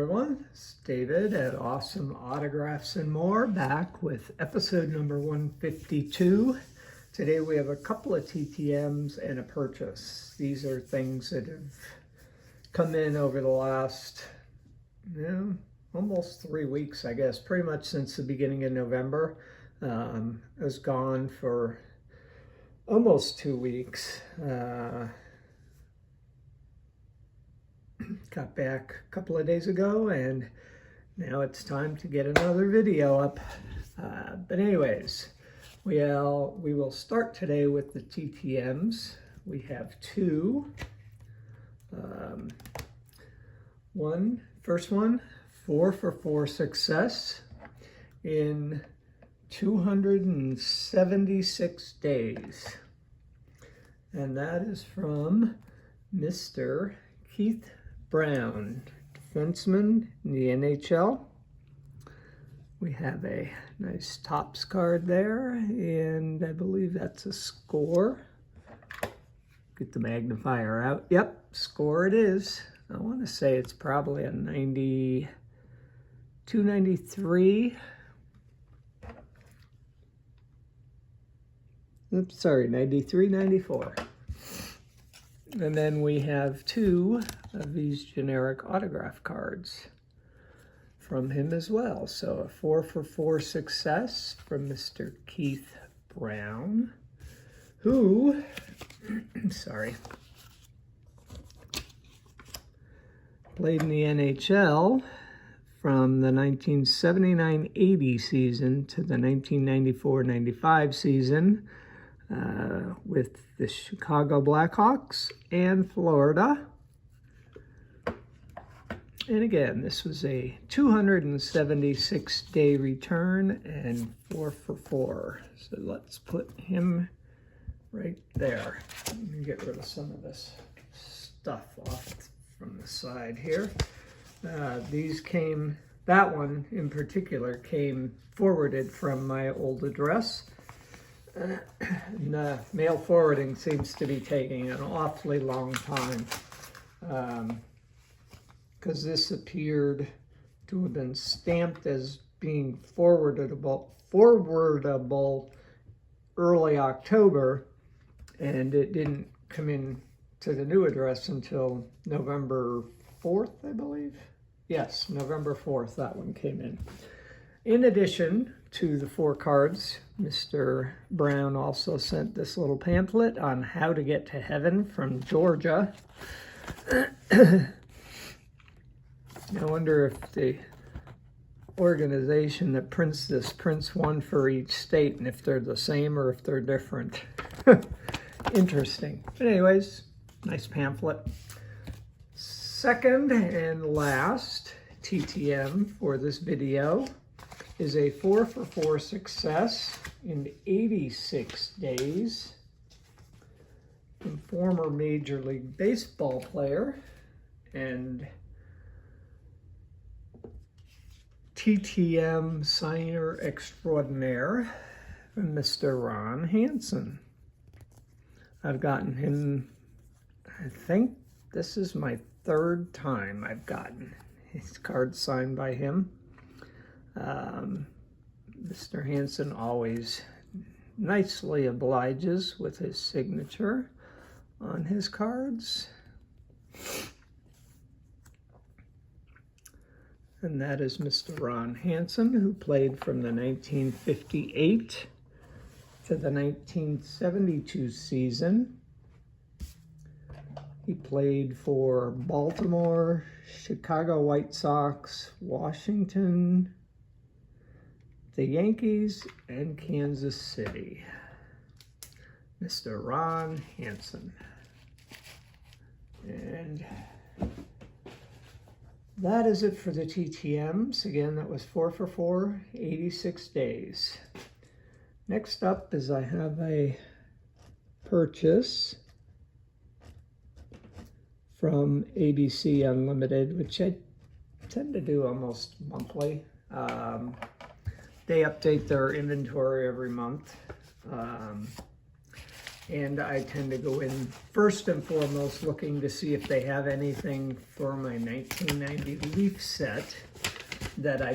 everyone, it's David at Awesome Autographs and More, back with episode number 152. Today we have a couple of TTMs and a purchase. These are things that have come in over the last, almost 3 weeks, I guess, pretty much since the beginning of November. I was gone for almost 2 weeks. Got back a couple of days ago, and now it's time to get another video up. But anyways, we will start today with the TTMs. We have two. First one, 4 for 4 success in 276 days. And that is from Mr. Keith Brown, defenseman in the NHL. We have a nice Topps card there, and I believe that's a score. Get the magnifier out. Yep, score it is. I want to say it's probably a 92-93. Oops, sorry, 93-94. And then we have two of these generic autograph cards from him as well. So a 4 for 4 success from Mr. Keith Brown, who, played in the NHL from the 1979-80 season to the 1994-95 season. With the Chicago Blackhawks and Florida. And again, this was a 276-day return and 4 for 4. So let's put him right there. Let me get rid of some of this stuff off from the side here. That one in particular came forwarded from my old address. And, mail forwarding seems to be taking an awfully long time, because this appeared to have been stamped as being forwardable early October, and it didn't come in to the new address until November 4th, I believe. Yes, November 4th, that one came in. In addition to the 4 cards, Mr. Brown also sent this little pamphlet on how to get to heaven from Georgia. I wonder if the organization that prints this prints one for each state, and if they're the same or if they're different. Interesting. But anyways, nice pamphlet. Second and last TTM for this video is a 4 for 4 success in 86 days from former Major League Baseball player and TTM signer extraordinaire from Mr. Ron Hansen. I've gotten him, I think this is my 3rd time I've gotten his card signed by him. Mr. Hansen always nicely obliges with his signature on his cards. And that is Mr. Ron Hansen, who played from the 1958 to the 1972 season. He played for Baltimore, Chicago White Sox, Washington, the Yankees, and Kansas City. Mr. Ron Hansen. And that is it for the TTMs. Again, that was 4 for 4, 86 days. Next up is I have a purchase from ABC Unlimited, which I tend to do almost monthly. They update their inventory every month. And I tend to go in first and foremost looking to see if they have anything for my 1990 Leaf set that I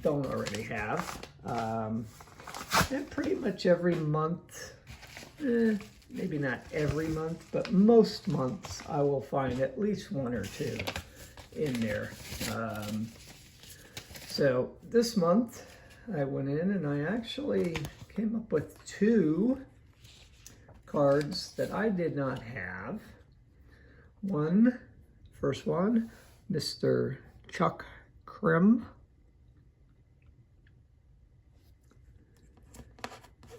don't already have. And pretty much every month, maybe not every month, but most months I will find at least one or two in there. So this month I went in and I actually came up with two cards that I did not have. First one, Mr. Chuck Krim.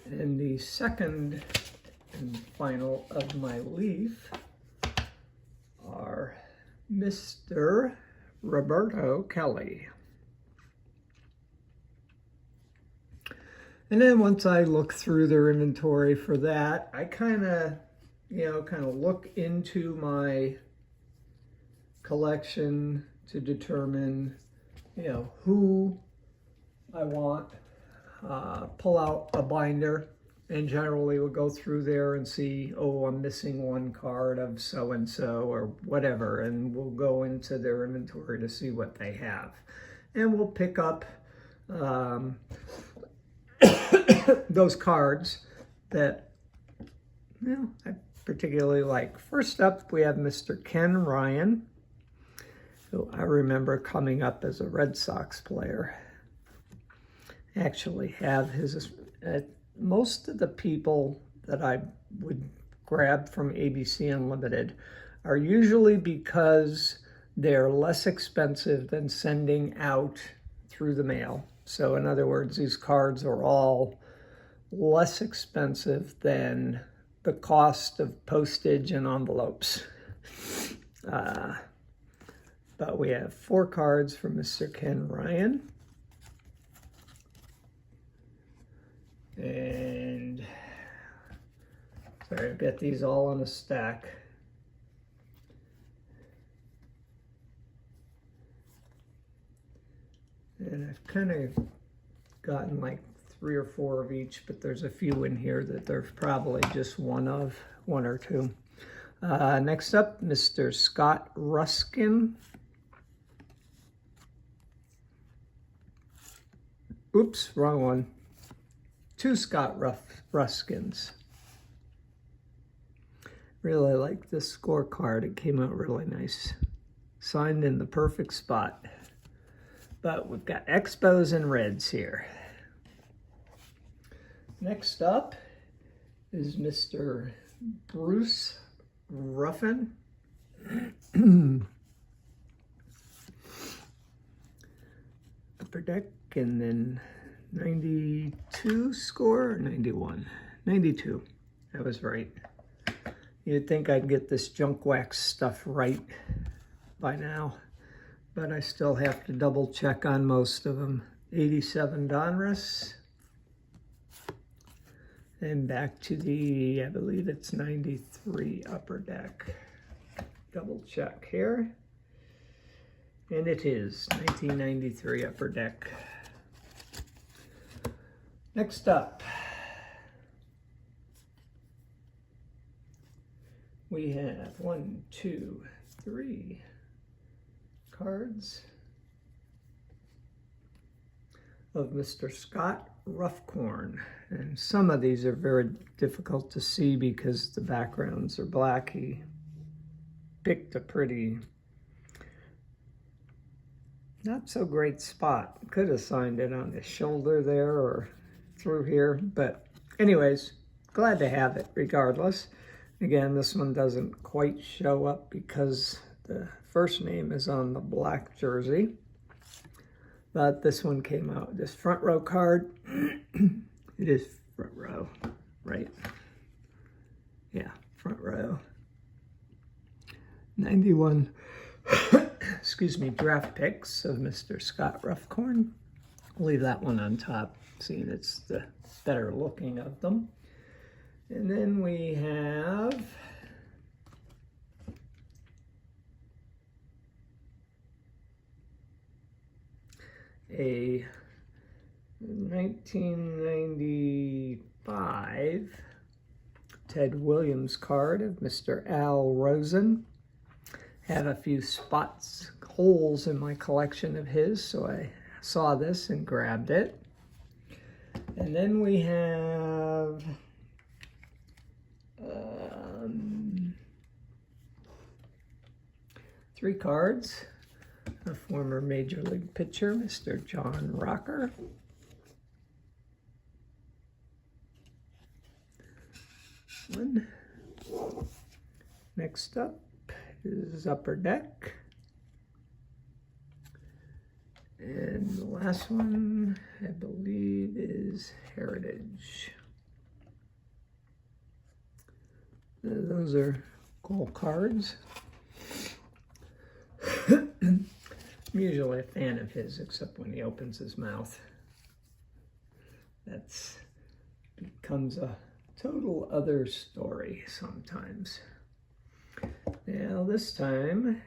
And the second and final of my Leaf are Mr. Roberto Kelly. And then once I look through their inventory for that, I kind of look into my collection to determine, who I want. Pull out a binder and generally we'll go through there and see, oh, I'm missing one card of so-and-so or whatever, and we'll go into their inventory to see what they have. And we'll pick up those cards that I particularly like. First up, we have Mr. Ken Ryan, who I remember coming up as a Red Sox player. Actually have his, most of the people that I would grab from ABC Unlimited are usually because they're less expensive than sending out through the mail. So in other words, these cards are all less expensive than the cost of postage and envelopes. But we have 4 cards from Mr. Ken Ryan. And sorry, I've got these all on a stack. And I've kind of gotten like 3 or 4 of each, but there's a few in here that there's probably just one or two. Next up, Mr. Scott Ruskin. Oops, wrong one. 2 Scott Ruskins. Really like this scorecard. It came out really nice. Signed in the perfect spot. But we've got Expos and Reds here. Next up is Mr. Bruce Ruffin. Upper deck, and then 92 score, or 91? 92. I was right. You'd think I'd get this junk wax stuff right by now, but I still have to double check on most of them. 87 Donruss. And back to the, I believe it's 93 Upper Deck. Double check here. And it is 1993 Upper Deck. Next up, we have 1, 2, 3 cards of Mr. Scott Ruffcorn. And some of these are very difficult to see because the backgrounds are black. He picked a pretty not so great spot. Could have signed it on his shoulder there or through here, but anyways, glad to have it regardless. Again, this one doesn't quite show up because the first name is on the black jersey, but this one came out. This front row card, it is front row, right? Yeah, front row. 91, excuse me, draft picks of Mr. Scott Ruffcorn. I'll leave that one on top, seeing it's the better looking of them. And then we have a 1995 Ted Williams card of Mr. Al Rosen. Have a few spots, holes in my collection of his, so I saw this and grabbed it. And then we have 3 cards. A former Major League pitcher, Mr. John Rocker. One. Next up is Upper Deck. And the last one, I believe, is Heritage. Those are cool cards. I'm usually a fan of his, except when he opens his mouth. That's becomes a total other story sometimes. Now this time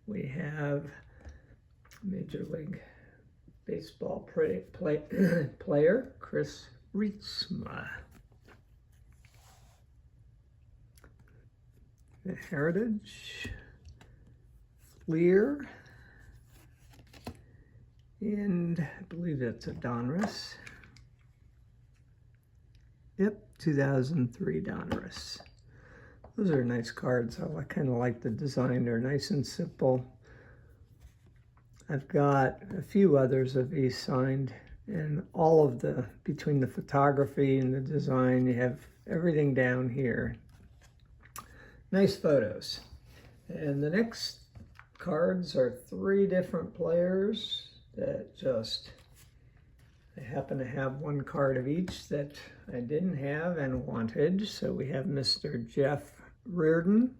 we have Major League Baseball player Chris Rietsma. The Heritage, Fleer, and I believe that's a Donruss. Yep, 2003 Donruss. Those are nice cards. I kind of like the design. They're nice and simple. I've got a few others of these signed, and all of the, between the photography and the design, you have everything down here. Nice photos. And the next cards are 3 different players that just, I happen to have 1 card of each that I didn't have and wanted. So we have Mr. Jeff Reardon,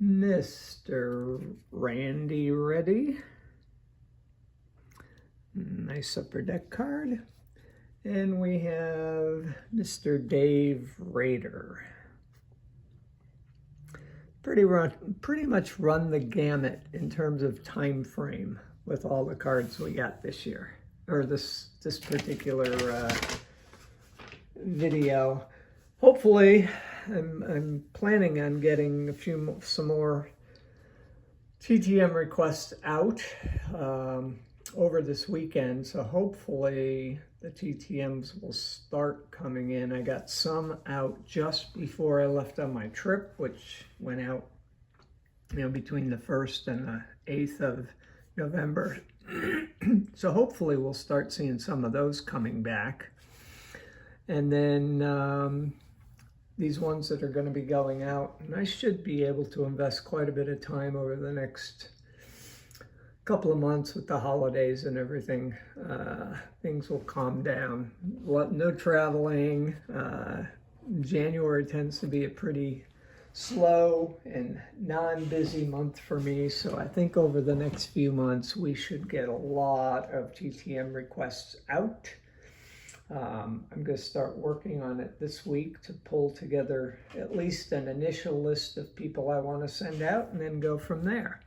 Mr. Randy Reddy, nice Upper Deck card, and we have Mr. Dave Rader. Pretty much run the gamut in terms of time frame with all the cards we got this year, or this particular video. Hopefully, I'm planning on getting some more TTM requests out over this weekend. So hopefully the TTMs will start coming in. I got some out just before I left on my trip, which went out, between the 1st and the 8th of November. So hopefully we'll start seeing some of those coming back. And then these ones that are going to be going out, and I should be able to invest quite a bit of time over the next couple of months with the holidays and everything. Things will calm down. No traveling. January tends to be a pretty slow and non-busy month for me, so I think over the next few months we should get a lot of TTM requests out. I'm going to start working on it this week to pull together at least an initial list of people I want to send out and then go from there.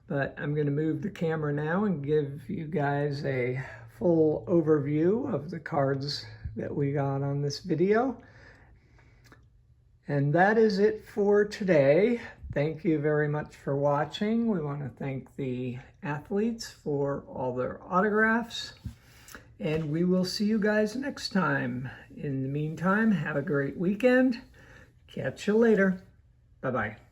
But I'm going to move the camera now and give you guys a full overview of the cards that we got on this video. And that is it for today. Thank you very much for watching. We want to thank the athletes for all their autographs. And we will see you guys next time. In the meantime, have a great weekend. Catch you later. Bye-bye.